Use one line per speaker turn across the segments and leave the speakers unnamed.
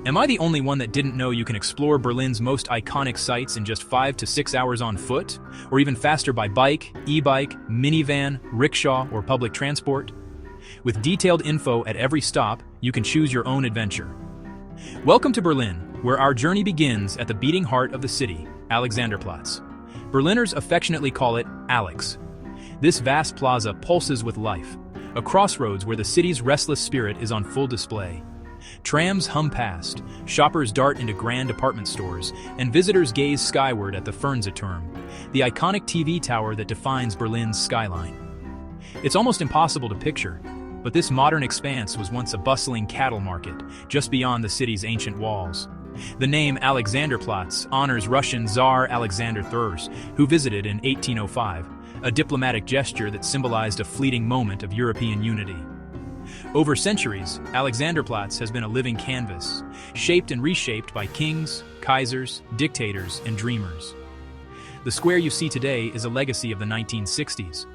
Am I the only one that didn't know you can explore Berlin's most iconic sites in just 5 to 6 hours on foot? Or even faster by bike, e-bike, minivan, rickshaw, or public transport? With detailed info at every stop, you can choose your own adventure. Welcome to Berlin, where our journey begins at the beating heart of the city, Alexanderplatz. Berliners affectionately call it Alex. This vast plaza pulses with life, a crossroads where the city's restless spirit is on full display. Trams hum past, shoppers dart into grand department stores, and visitors gaze skyward at the Fernsehturm, the iconic TV tower that defines Berlin's skyline. It's almost impossible to picture, but this modern expanse was once a bustling cattle market, just beyond the city's ancient walls. The name Alexanderplatz honors Russian Tsar Alexander III, who visited in 1805, a diplomatic gesture that symbolized a fleeting moment of European unity. Over centuries, Alexanderplatz has been a living canvas, shaped and reshaped by kings, kaisers, dictators, and dreamers. The square you see today is a legacy of the 1960s.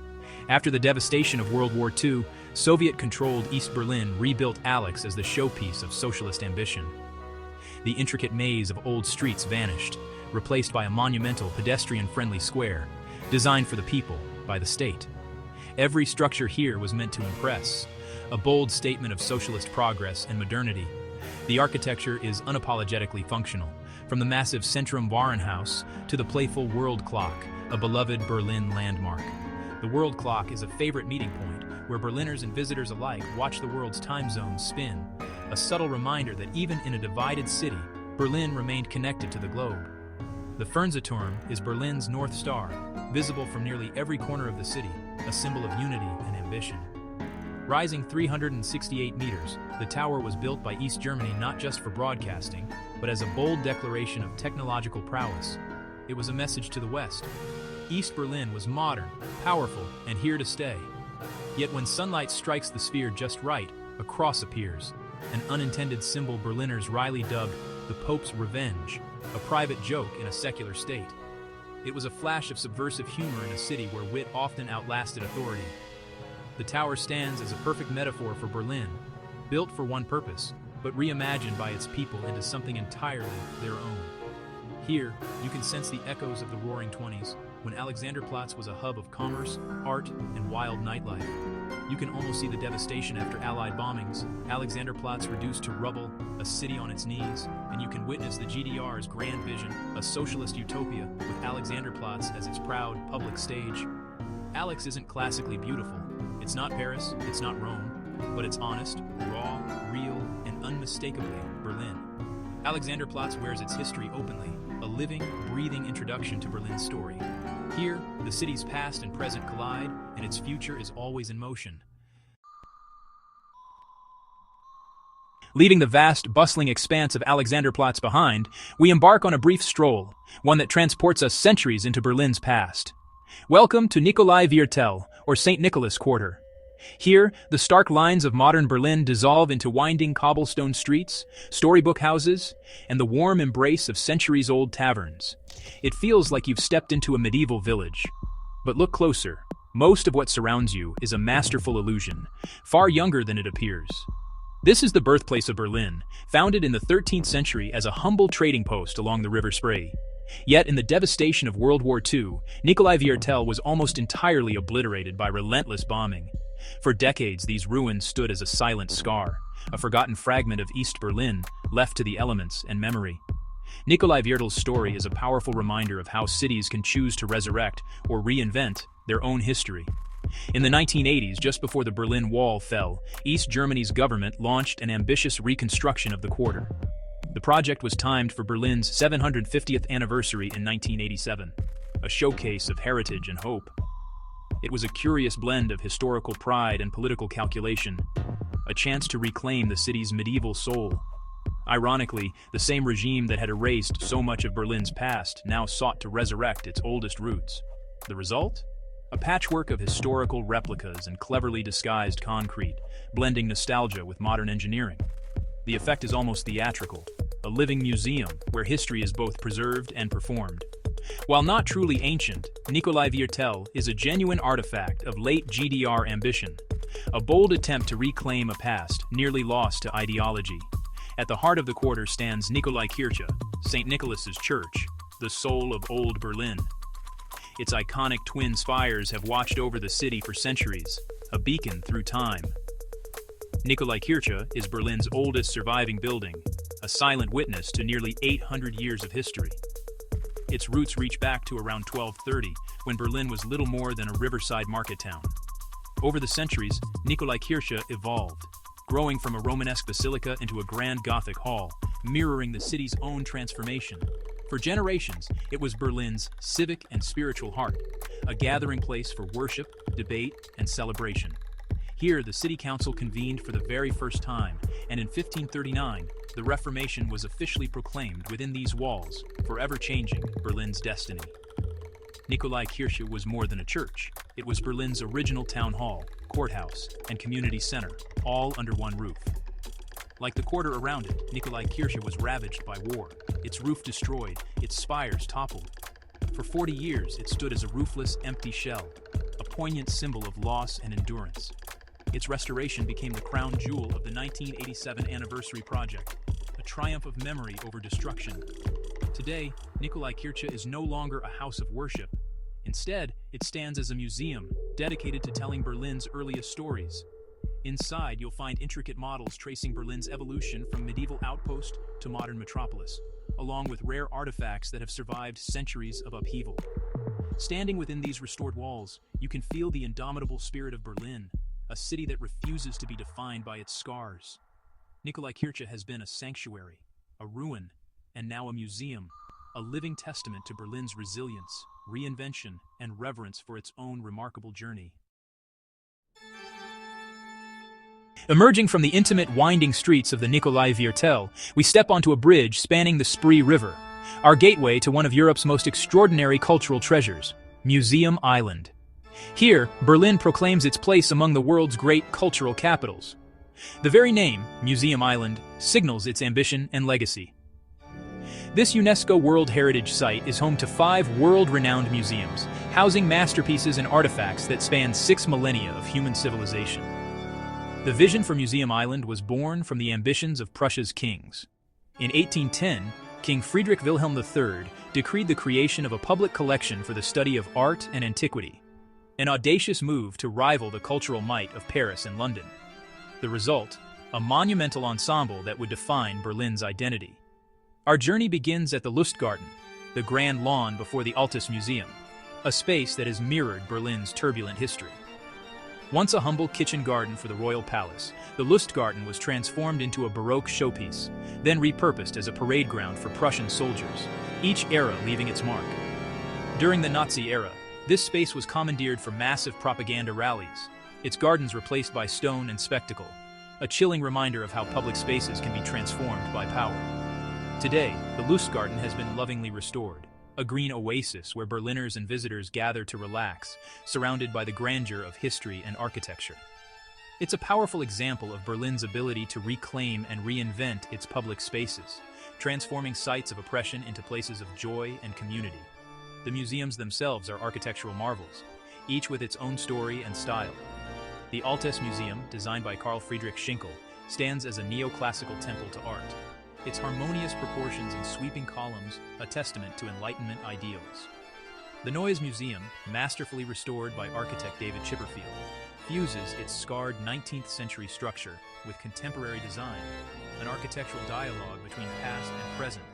After the devastation of World War II, Soviet-controlled East Berlin rebuilt Alex as the showpiece of socialist ambition. The intricate maze of old streets vanished, replaced by a monumental, pedestrian-friendly square, designed for the people by the state. Every structure here was meant to impress, a bold statement of socialist progress and modernity. The architecture is unapologetically functional, from the massive Centrum Warenhaus to the playful World Clock, a beloved Berlin landmark. The World Clock is a favorite meeting point where Berliners and visitors alike watch the world's time zones spin, a subtle reminder that even in a divided city, Berlin remained connected to the globe. The Fernsehturm is Berlin's North Star, visible from nearly every corner of the city, a symbol of unity and ambition. Rising 368 meters, the tower was built by East Germany not just for broadcasting, but as a bold declaration of technological prowess. It was a message to the West. East Berlin was modern, powerful, and here to stay. Yet when sunlight strikes the sphere just right, a cross appears, an unintended symbol Berliners wryly dubbed the Pope's Revenge, a private joke in a secular state. It was a flash of subversive humor in a city where wit often outlasted authority. The tower stands as a perfect metaphor for Berlin, built for one purpose, but reimagined by its people into something entirely their own. Here, you can sense the echoes of the Roaring Twenties, when Alexanderplatz was a hub of commerce, art, and wild nightlife. You can almost see the devastation after Allied bombings, Alexanderplatz reduced to rubble, a city on its knees, and you can witness the GDR's grand vision, a socialist utopia, with Alexanderplatz as its proud public stage. Alex isn't classically beautiful. It's not Paris, it's not Rome, but it's honest, raw, real, and unmistakably Berlin. Alexanderplatz wears its history openly, a living, breathing introduction to Berlin's story. Here, the city's past and present collide, and its future is always in motion. Leaving the vast, bustling expanse of Alexanderplatz behind, we embark on a brief stroll, one that transports us centuries into Berlin's past. Welcome to Nikolai Viertel, or St. Nicholas Quarter. Here, the stark lines of modern Berlin dissolve into winding cobblestone streets, storybook houses, and the warm embrace of centuries-old taverns. It feels like you've stepped into a medieval village. But look closer. Most of what surrounds you is a masterful illusion, far younger than it appears. This is the birthplace of Berlin, founded in the 13th century as a humble trading post along the River Spree. Yet in the devastation of World War II, Nikolai Viertel was almost entirely obliterated by relentless bombing. For decades, these ruins stood as a silent scar, a forgotten fragment of East Berlin, left to the elements and memory. Nikolai Viertel's story is a powerful reminder of how cities can choose to resurrect or reinvent their own history. In the 1980s, just before the Berlin Wall fell, East Germany's government launched an ambitious reconstruction of the quarter. The project was timed for Berlin's 750th anniversary in 1987, a showcase of heritage and hope. It was a curious blend of historical pride and political calculation, a chance to reclaim the city's medieval soul. Ironically, the same regime that had erased so much of Berlin's past now sought to resurrect its oldest roots. The result? A patchwork of historical replicas and cleverly disguised concrete, blending nostalgia with modern engineering. The effect is almost theatrical, a living museum where history is both preserved and performed. While not truly ancient, Nikolai Viertel is a genuine artifact of late GDR ambition, a bold attempt to reclaim a past nearly lost to ideology. At the heart of the quarter stands Nikolaikirche, St. Nicholas's Church, the soul of Old Berlin. Its iconic twin spires have watched over the city for centuries, a beacon through time. Nikolaikirche is Berlin's oldest surviving building, a silent witness to nearly 800 years of history. Its roots reach back to around 1230, when Berlin was little more than a riverside market town. Over the centuries, Nikolaikirche evolved, growing from a Romanesque basilica into a grand Gothic hall, mirroring the city's own transformation. For generations, it was Berlin's civic and spiritual heart, a gathering place for worship, debate, and celebration. Here, the city council convened for the very first time, and in 1539, the Reformation was officially proclaimed within these walls, forever changing Berlin's destiny. Nikolaikirche was more than a church. It was Berlin's original town hall, courthouse, and community center, all under one roof. Like the quarter around it, Nikolaikirche was ravaged by war, its roof destroyed, its spires toppled. For 40 years, it stood as a roofless, empty shell, a poignant symbol of loss and endurance. Its restoration became the crown jewel of the 1987 anniversary project, a triumph of memory over destruction. Today, Nikolaikirche is no longer a house of worship. Instead, it stands as a museum dedicated to telling Berlin's earliest stories. Inside, you'll find intricate models tracing Berlin's evolution from medieval outpost to modern metropolis, along with rare artifacts that have survived centuries of upheaval. Standing within these restored walls, you can feel the indomitable spirit of Berlin, a city that refuses to be defined by its scars. Nikolaikirche has been a sanctuary, a ruin, and now a museum, a living testament to Berlin's resilience, reinvention, and reverence for its own remarkable journey. Emerging from the intimate, winding streets of the Nikolaiviertel, we step onto a bridge spanning the Spree River, our gateway to one of Europe's most extraordinary cultural treasures, Museum Island. Here, Berlin proclaims its place among the world's great cultural capitals. The very name, Museum Island, signals its ambition and legacy. This UNESCO World Heritage Site is home to 5 world-renowned museums, housing masterpieces and artifacts that span 6 millennia of human civilization. The vision for Museum Island was born from the ambitions of Prussia's kings. In 1810, King Friedrich Wilhelm III decreed the creation of a public collection for the study of art and antiquity, an audacious move to rival the cultural might of Paris and London. The result, a monumental ensemble that would define Berlin's identity. Our journey begins at the Lustgarten, the grand lawn before the Altes Museum, a space that has mirrored Berlin's turbulent history. Once a humble kitchen garden for the royal palace, the Lustgarten was transformed into a Baroque showpiece, then repurposed as a parade ground for Prussian soldiers, each era leaving its mark. During the Nazi era, this space was commandeered for massive propaganda rallies, its gardens replaced by stone and spectacle, a chilling reminder of how public spaces can be transformed by power. Today, the Lustgarten has been lovingly restored, a green oasis where Berliners and visitors gather to relax, surrounded by the grandeur of history and architecture. It's a powerful example of Berlin's ability to reclaim and reinvent its public spaces, transforming sites of oppression into places of joy and community. The museums themselves are architectural marvels, each with its own story and style. The Altes Museum, designed by Carl Friedrich Schinkel, stands as a neoclassical temple to art, its harmonious proportions and sweeping columns a testament to Enlightenment ideals. The Neues Museum, masterfully restored by architect David Chipperfield, fuses its scarred 19th century structure with contemporary design, an architectural dialogue between past and present.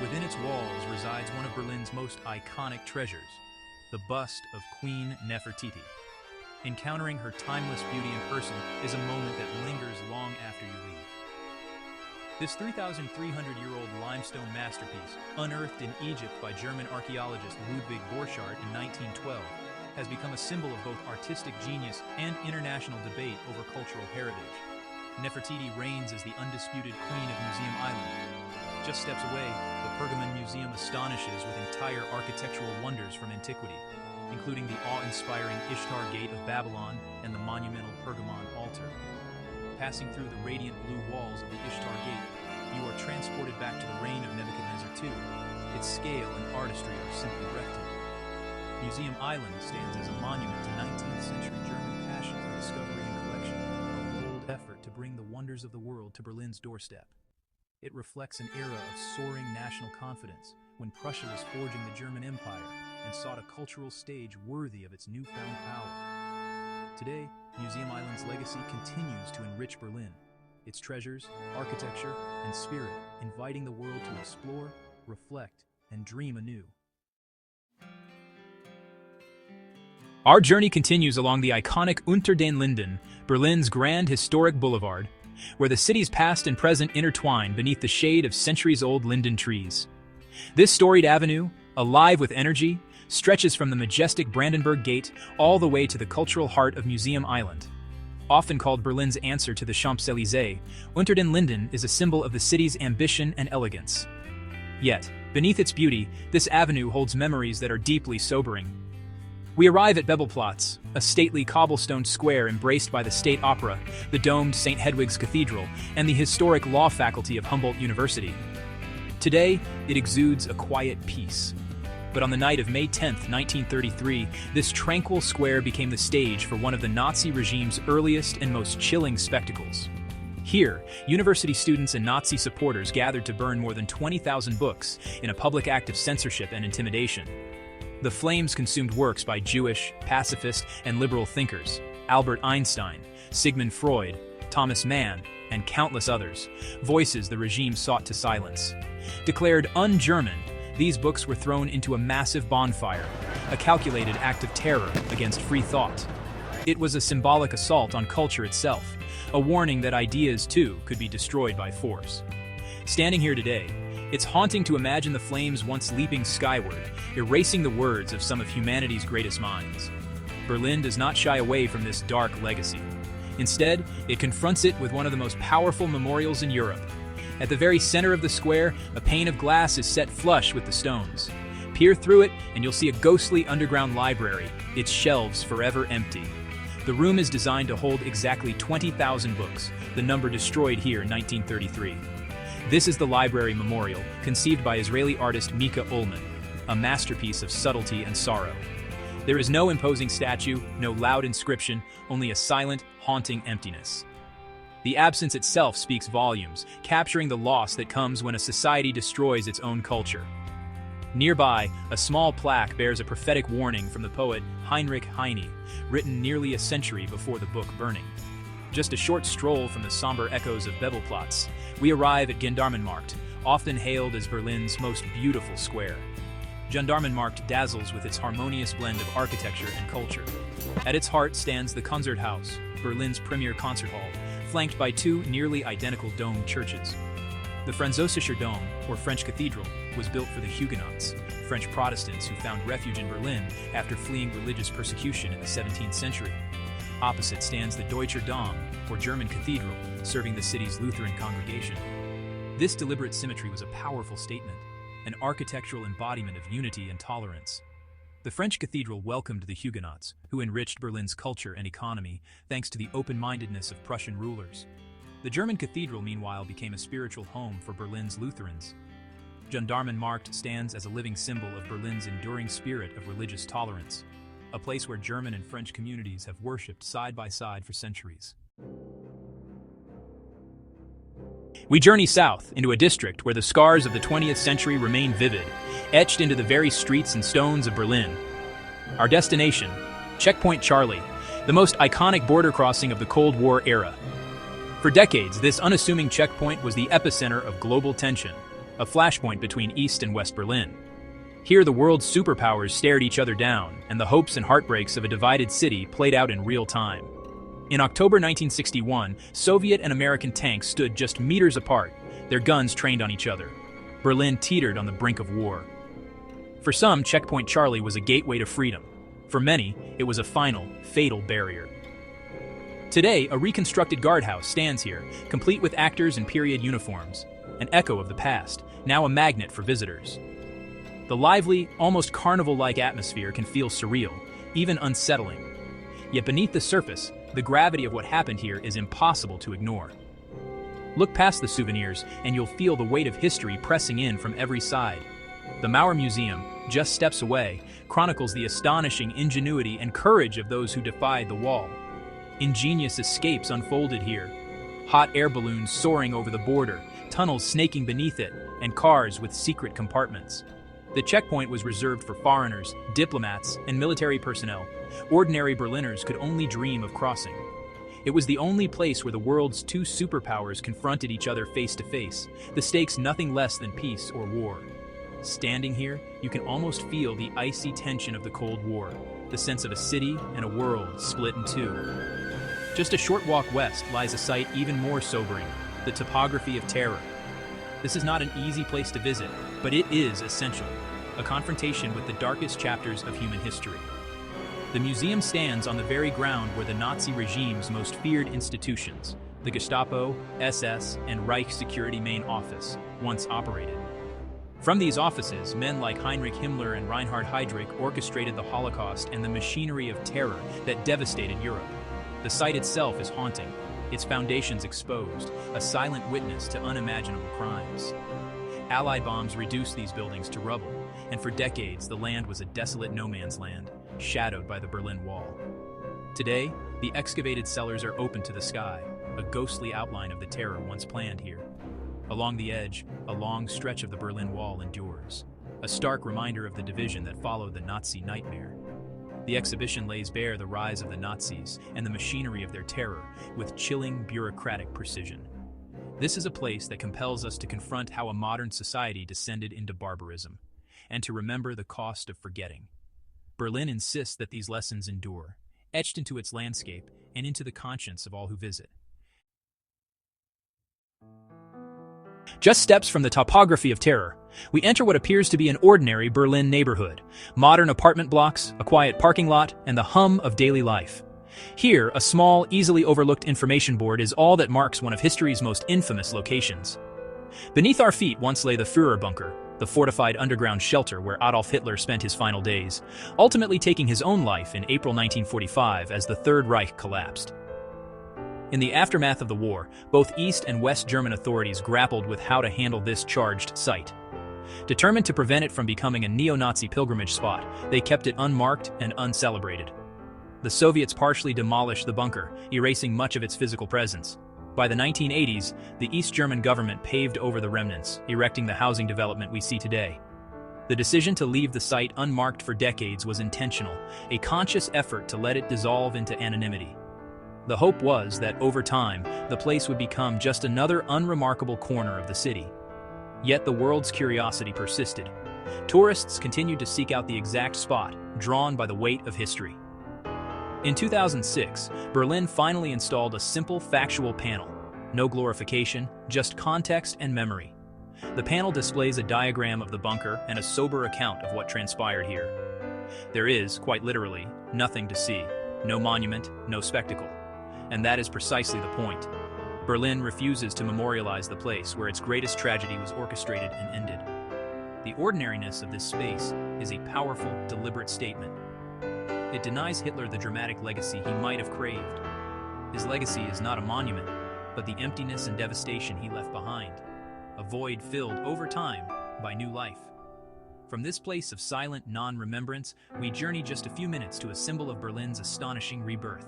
Within its walls resides one of Berlin's most iconic treasures, the bust of Queen Nefertiti. Encountering her timeless beauty in person is a moment that lingers long after you leave. This 3,300-year-old limestone masterpiece, unearthed in Egypt by German archaeologist Ludwig Borchardt in 1912, has become a symbol of both artistic genius and international debate over cultural heritage. Nefertiti reigns as the undisputed queen of Museum Island. Just steps away, the Pergamon Museum astonishes with entire architectural wonders from antiquity, including the awe-inspiring Ishtar Gate of Babylon and the monumental Pergamon altar. Passing through the radiant blue walls of the Ishtar Gate, you are transported back to the reign of Nebuchadnezzar II. Its scale and artistry are simply breathtaking. Museum Island stands as a monument to 19th century German passion for discovery and collection, a bold effort to bring the wonders of the world to Berlin's doorstep. It reflects an era of soaring national confidence when Prussia was forging the German Empire and sought a cultural stage worthy of its newfound power. Today, Museum Island's legacy continues to enrich Berlin, its treasures, architecture, and spirit, inviting the world to explore, reflect, and dream anew. Our journey continues along the iconic Unter den Linden, Berlin's grand historic boulevard, where the city's past and present intertwine beneath the shade of centuries-old linden trees. This storied avenue, alive with energy, stretches from the majestic Brandenburg Gate all the way to the cultural heart of Museum Island. Often called Berlin's answer to the Champs-Élysées, Unter den Linden is a symbol of the city's ambition and elegance. Yet, beneath its beauty, this avenue holds memories that are deeply sobering. We arrive at Bebelplatz, a stately cobblestone square embraced by the State Opera, the domed St. Hedwig's Cathedral, and the historic law faculty of Humboldt University. Today, it exudes a quiet peace. But on the night of May 10, 1933, this tranquil square became the stage for one of the Nazi regime's earliest and most chilling spectacles. Here, university students and Nazi supporters gathered to burn more than 20,000 books in a public act of censorship and intimidation. The flames consumed works by Jewish, pacifist, and liberal thinkers, Albert Einstein, Sigmund Freud, Thomas Mann, and countless others, voices the regime sought to silence. Declared un-German, these books were thrown into a massive bonfire, a calculated act of terror against free thought. It was a symbolic assault on culture itself, a warning that ideas, too, could be destroyed by force. Standing here today, it's haunting to imagine the flames once leaping skyward, erasing the words of some of humanity's greatest minds. Berlin does not shy away from this dark legacy. Instead, it confronts it with one of the most powerful memorials in Europe. At the very center of the square, a pane of glass is set flush with the stones. Peer through it, and you'll see a ghostly underground library, its shelves forever empty. The room is designed to hold exactly 20,000 books, the number destroyed here in 1933. This is the library memorial, conceived by Israeli artist Mika Ullman, a masterpiece of subtlety and sorrow. There is no imposing statue, no loud inscription, only a silent, haunting emptiness. The absence itself speaks volumes, capturing the loss that comes when a society destroys its own culture. Nearby, a small plaque bears a prophetic warning from the poet Heinrich Heine, written nearly a century before the book Burning. Just a short stroll from the somber echoes of Bebelplatz, we arrive at Gendarmenmarkt, often hailed as Berlin's most beautiful square. Gendarmenmarkt dazzles with its harmonious blend of architecture and culture. At its heart stands the Konzerthaus, Berlin's premier concert hall, flanked by two nearly identical domed churches. The Französischer Dom, or French Cathedral, was built for the Huguenots, French Protestants who found refuge in Berlin after fleeing religious persecution in the 17th century. Opposite stands the Deutscher Dom, or German Cathedral, serving the city's Lutheran congregation. This deliberate symmetry was a powerful statement, an architectural embodiment of unity and tolerance. The French cathedral welcomed the Huguenots, who enriched Berlin's culture and economy thanks to the open-mindedness of Prussian rulers. The German cathedral, meanwhile, became a spiritual home for Berlin's Lutherans. Gendarmenmarkt stands as a living symbol of Berlin's enduring spirit of religious tolerance, a place where German and French communities have worshipped side by side for centuries. We journey south into a district where the scars of the 20th century remain vivid, etched into the very streets and stones of Berlin. Our destination, Checkpoint Charlie, the most iconic border crossing of the Cold War era. For decades, this unassuming checkpoint was the epicenter of global tension, a flashpoint between East and West Berlin. Here, the world's superpowers stared each other down, and the hopes and heartbreaks of a divided city played out in real time. In October 1961, Soviet and American tanks stood just meters apart, their guns trained on each other. Berlin teetered on the brink of war. For some, Checkpoint Charlie was a gateway to freedom. For many, it was a final, fatal barrier. Today, a reconstructed guardhouse stands here, complete with actors in period uniforms, an echo of the past, now a magnet for visitors. The lively, almost carnival-like atmosphere can feel surreal, even unsettling. Yet beneath the surface, the gravity of what happened here is impossible to ignore. Look past the souvenirs, and you'll feel the weight of history pressing in from every side. The Mauer Museum, just steps away, chronicles the astonishing ingenuity and courage of those who defied the wall. Ingenious escapes unfolded here. Hot air balloons soaring over the border, tunnels snaking beneath it, and cars with secret compartments. The checkpoint was reserved for foreigners, diplomats, and military personnel. Ordinary Berliners could only dream of crossing. It was the only place where the world's two superpowers confronted each other face to face, the stakes nothing less than peace or war. Standing here, you can almost feel the icy tension of the Cold War, the sense of a city and a world split in two. Just a short walk west lies a sight even more sobering, the topography of terror. This is not an easy place to visit, but it is essential, a confrontation with the darkest chapters of human history. The museum stands on the very ground where the Nazi regime's most feared institutions, the Gestapo, SS, and Reich Security Main Office, once operated. From these offices, men like Heinrich Himmler and Reinhard Heydrich orchestrated the Holocaust and the machinery of terror that devastated Europe. The site itself is haunting, its foundations exposed, a silent witness to unimaginable crimes. Allied bombs reduced these buildings to rubble, and for decades the land was a desolate no-man's land, shadowed by the Berlin Wall. Today, the excavated cellars are open to the sky, a ghostly outline of the terror once planned here. Along the edge, a long stretch of the Berlin Wall endures, a stark reminder of the division that followed the Nazi nightmare. The exhibition lays bare the rise of the Nazis and the machinery of their terror with chilling bureaucratic precision. This is a place that compels us to confront how a modern society descended into barbarism, and to remember the cost of forgetting. Berlin insists that these lessons endure, etched into its landscape and into the conscience of all who visit. Just steps from the topography of terror, we enter what appears to be an ordinary Berlin neighborhood, modern apartment blocks, a quiet parking lot, and the hum of daily life. Here, a small, easily overlooked information board is all that marks one of history's most infamous locations. Beneath our feet once lay the Führer bunker, the fortified underground shelter where Adolf Hitler spent his final days, ultimately taking his own life in April 1945 as the Third Reich collapsed. In the aftermath of the war, both East and West German authorities grappled with how to handle this charged site. Determined to prevent it from becoming a neo-Nazi pilgrimage spot, they kept it unmarked and uncelebrated. The Soviets partially demolished the bunker, erasing much of its physical presence. By the 1980s, the East German government paved over the remnants, erecting the housing development we see today. The decision to leave the site unmarked for decades was intentional, a conscious effort to let it dissolve into anonymity. The hope was that over time, the place would become just another unremarkable corner of the city. Yet the world's curiosity persisted. Tourists continued to seek out the exact spot, drawn by the weight of history. In 2006, Berlin finally installed a simple factual panel. No glorification, just context and memory. The panel displays a diagram of the bunker and a sober account of what transpired here. There is, quite literally, nothing to see. No monument, no spectacle. And that is precisely the point. Berlin refuses to memorialize the place where its greatest tragedy was orchestrated and ended. The ordinariness of this space is a powerful, deliberate statement. It denies Hitler the dramatic legacy he might have craved. His legacy is not a monument, but the emptiness and devastation he left behind, a void filled over time by new life. From this place of silent non-remembrance, we journey just a few minutes to a symbol of Berlin's astonishing rebirth,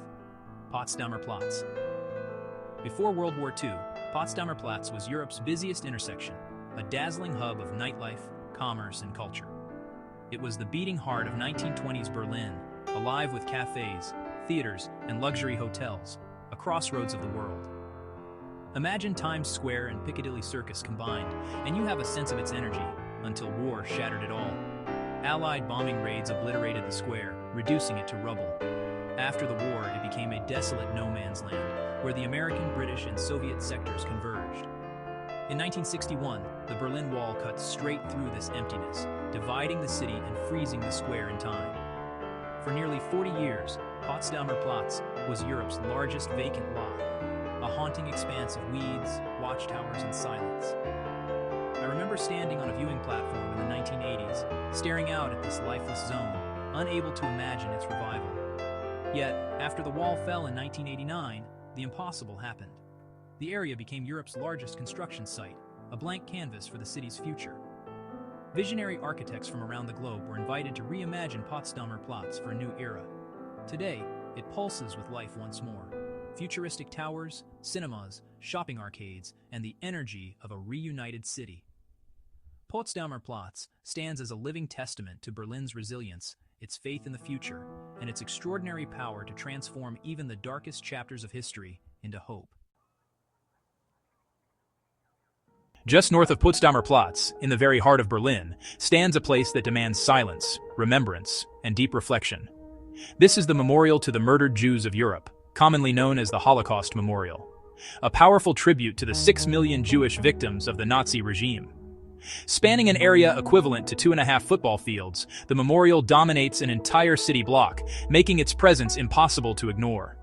Potsdamer Platz. Before World War II, Potsdamer Platz was Europe's busiest intersection, a dazzling hub of nightlife, commerce, and culture. It was the beating heart of 1920s Berlin, alive with cafes, theaters, and luxury hotels, a crossroads of the world. Imagine Times Square and Piccadilly Circus combined, and you have a sense of its energy, until war shattered it all. Allied bombing raids obliterated the square, reducing it to rubble. After the war, it became a desolate no-man's land, where the American, British, and Soviet sectors converged. In 1961, the Berlin Wall cut straight through this emptiness, dividing the city and freezing the square in time. For nearly 40 years, Potsdamer Platz was Europe's largest vacant lot, a haunting expanse of weeds, watchtowers, and silence. I remember standing on a viewing platform in the 1980s, staring out at this lifeless zone, unable to imagine its revival. Yet, after the wall fell in 1989, the impossible happened. The area became Europe's largest construction site, a blank canvas for the city's future. Visionary architects from around the globe were invited to reimagine Potsdamer Platz for a new era. Today, it pulses with life once more. futuristic towers, cinemas, shopping arcades, and the energy of a reunited city. Potsdamer Platz stands as a living testament to Berlin's resilience, its faith in the future, and its extraordinary power to transform even the darkest chapters of history into hope. Just north of Potsdamer Platz, in the very heart of Berlin, stands a place that demands silence, remembrance, and deep reflection. This is the memorial to the murdered Jews of Europe, commonly known as the Holocaust Memorial, a powerful tribute to the 6 million Jewish victims of the Nazi regime. Spanning an area equivalent to 2.5 football fields, the memorial dominates an entire city block, making its presence impossible to ignore.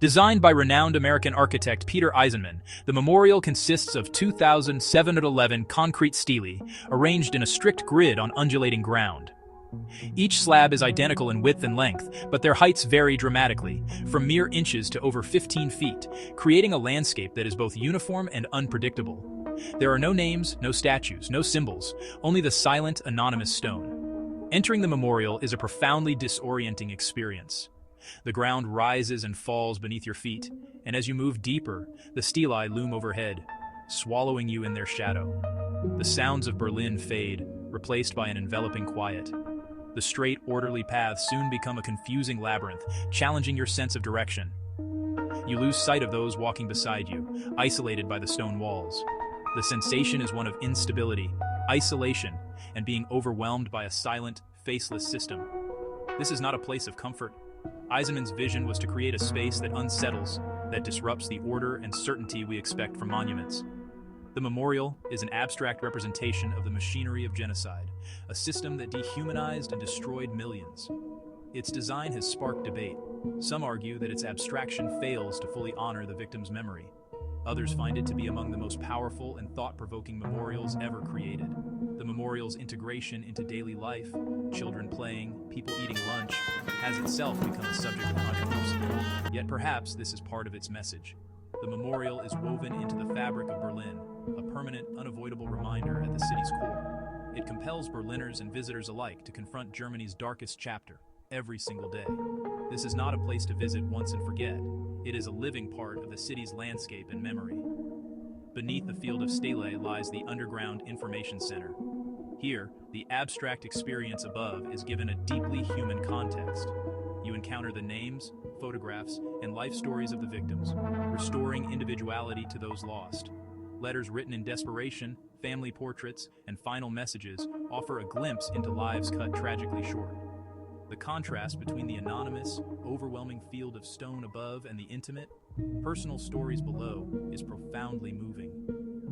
Designed by renowned American architect Peter Eisenman, the memorial consists of 2,711 concrete stelae arranged in a strict grid on undulating ground. Each slab is identical in width and length, but their heights vary dramatically, from mere inches to over 15 feet, creating a landscape that is both uniform and unpredictable. There are no names, no statues, no symbols, only the silent, anonymous stone. Entering the memorial is a profoundly disorienting experience. The ground rises and falls beneath your feet, and as you move deeper, the stelae loom overhead, swallowing you in their shadow. The sounds of Berlin fade, replaced by an enveloping quiet. The straight, orderly paths soon become a confusing labyrinth, challenging your sense of direction. You lose sight of those walking beside you, isolated by the stone walls. The sensation is one of instability, isolation, and being overwhelmed by a silent, faceless system. This is not a place of comfort. Eisenman's vision was to create a space that unsettles, that disrupts the order and certainty we expect from monuments. The memorial is an abstract representation of the machinery of genocide, a system that dehumanized and destroyed millions. Its design has sparked debate. Some argue that its abstraction fails to fully honor the victim's memory. Others find it to be among the most powerful and thought-provoking memorials ever created. The memorial's integration into daily life, children playing, people eating lunch, has itself become a subject of controversy. Yet perhaps this is part of its message. The memorial is woven into the fabric of Berlin, a permanent, unavoidable reminder at the city's core. It compels Berliners and visitors alike to confront Germany's darkest chapter, every single day. This is not a place to visit once and forget. It is a living part of the city's landscape and memory. Beneath the field of stelae lies the underground information center. Here, the abstract experience above is given a deeply human context. You encounter the names, photographs, and life stories of the victims, restoring individuality to those lost. Letters written in desperation, family portraits, and final messages offer a glimpse into lives cut tragically short. The contrast between the anonymous, overwhelming field of stone above and the intimate, personal stories below is profoundly moving.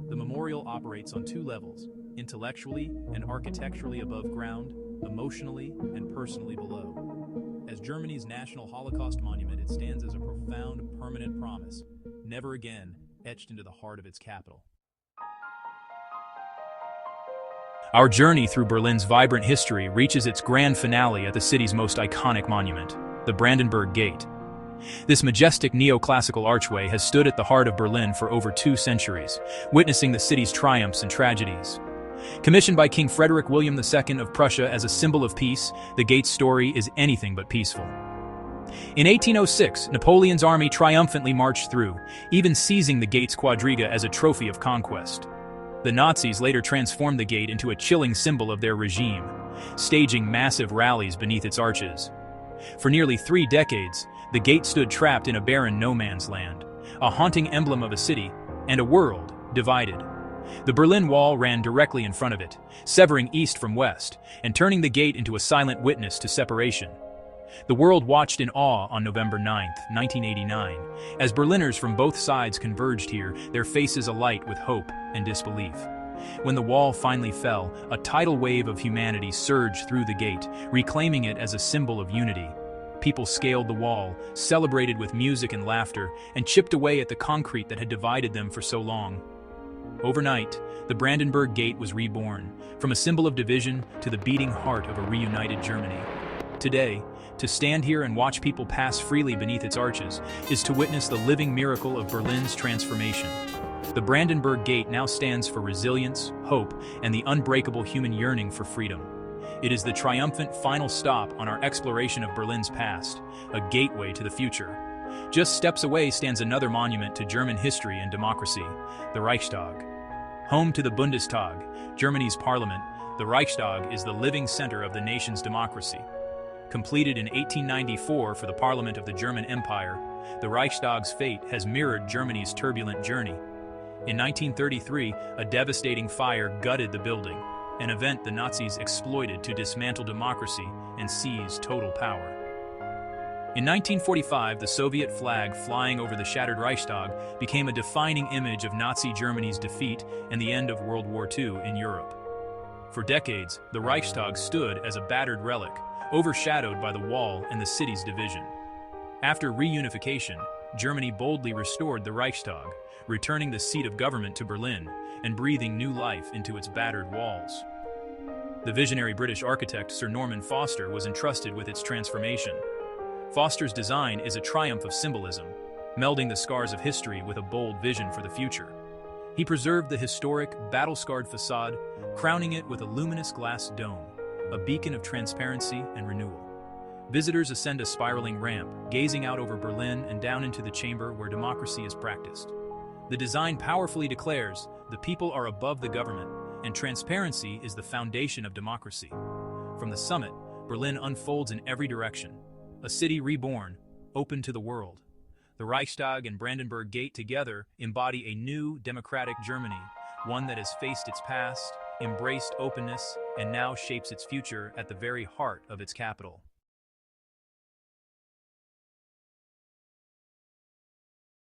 The memorial operates on two levels, intellectually and architecturally above ground, emotionally and personally below. As Germany's national Holocaust monument, it stands as a profound, permanent promise, never again etched into the heart of its capital. Our journey through Berlin's vibrant history reaches its grand finale at the city's most iconic monument, the Brandenburg Gate. This majestic neoclassical archway has stood at the heart of Berlin for over 2 centuries, witnessing the city's triumphs and tragedies. Commissioned by King Frederick William II of Prussia as a symbol of peace, the gate's story is anything but peaceful. In 1806, Napoleon's army triumphantly marched through, even seizing the gate's quadriga as a trophy of conquest. The Nazis later transformed the gate into a chilling symbol of their regime, staging massive rallies beneath its arches. For nearly 3 decades, the gate stood trapped in a barren no-man's land, a haunting emblem of a city and a world divided. The Berlin Wall ran directly in front of it, severing east from west, and turning the gate into a silent witness to separation. The world watched in awe on November 9, 1989, as Berliners from both sides converged here, their faces alight with hope and disbelief. When the wall finally fell, a tidal wave of humanity surged through the gate, reclaiming it as a symbol of unity. People scaled the wall, celebrated with music and laughter, and chipped away at the concrete that had divided them for so long. Overnight, the Brandenburg Gate was reborn, from a symbol of division to the beating heart of a reunited Germany. Today, to stand here and watch people pass freely beneath its arches is to witness the living miracle of Berlin's transformation. The Brandenburg Gate now stands for resilience, hope, and the unbreakable human yearning for freedom. It is the triumphant final stop on our exploration of Berlin's past, a gateway to the future. Just steps away stands another monument to German history and democracy, the Reichstag. Home to the Bundestag, Germany's parliament, the Reichstag is the living center of the nation's democracy. Completed in 1894 for the Parliament of the German Empire, the Reichstag's fate has mirrored Germany's turbulent journey. In 1933, a devastating fire gutted the building, an event the Nazis exploited to dismantle democracy and seize total power. In 1945, the Soviet flag flying over the shattered Reichstag became a defining image of Nazi Germany's defeat and the end of World War II in Europe. For decades, the Reichstag stood as a battered relic, overshadowed by the wall and the city's division. After reunification, Germany boldly restored the Reichstag, returning the seat of government to Berlin and breathing new life into its battered walls. The visionary British architect Sir Norman Foster was entrusted with its transformation. Foster's design is a triumph of symbolism, melding the scars of history with a bold vision for the future. He preserved the historic, battle-scarred facade, crowning it with a luminous glass dome, a beacon of transparency and renewal. Visitors ascend a spiraling ramp, gazing out over Berlin and down into the chamber where democracy is practiced. The design powerfully declares, the people are above the government, and transparency is the foundation of democracy. From the summit, Berlin unfolds in every direction, a city reborn, open to the world. The Reichstag and Brandenburg Gate together embody a new, democratic Germany, one that has faced its past, embraced openness, and now shapes its future at the very heart of its capital.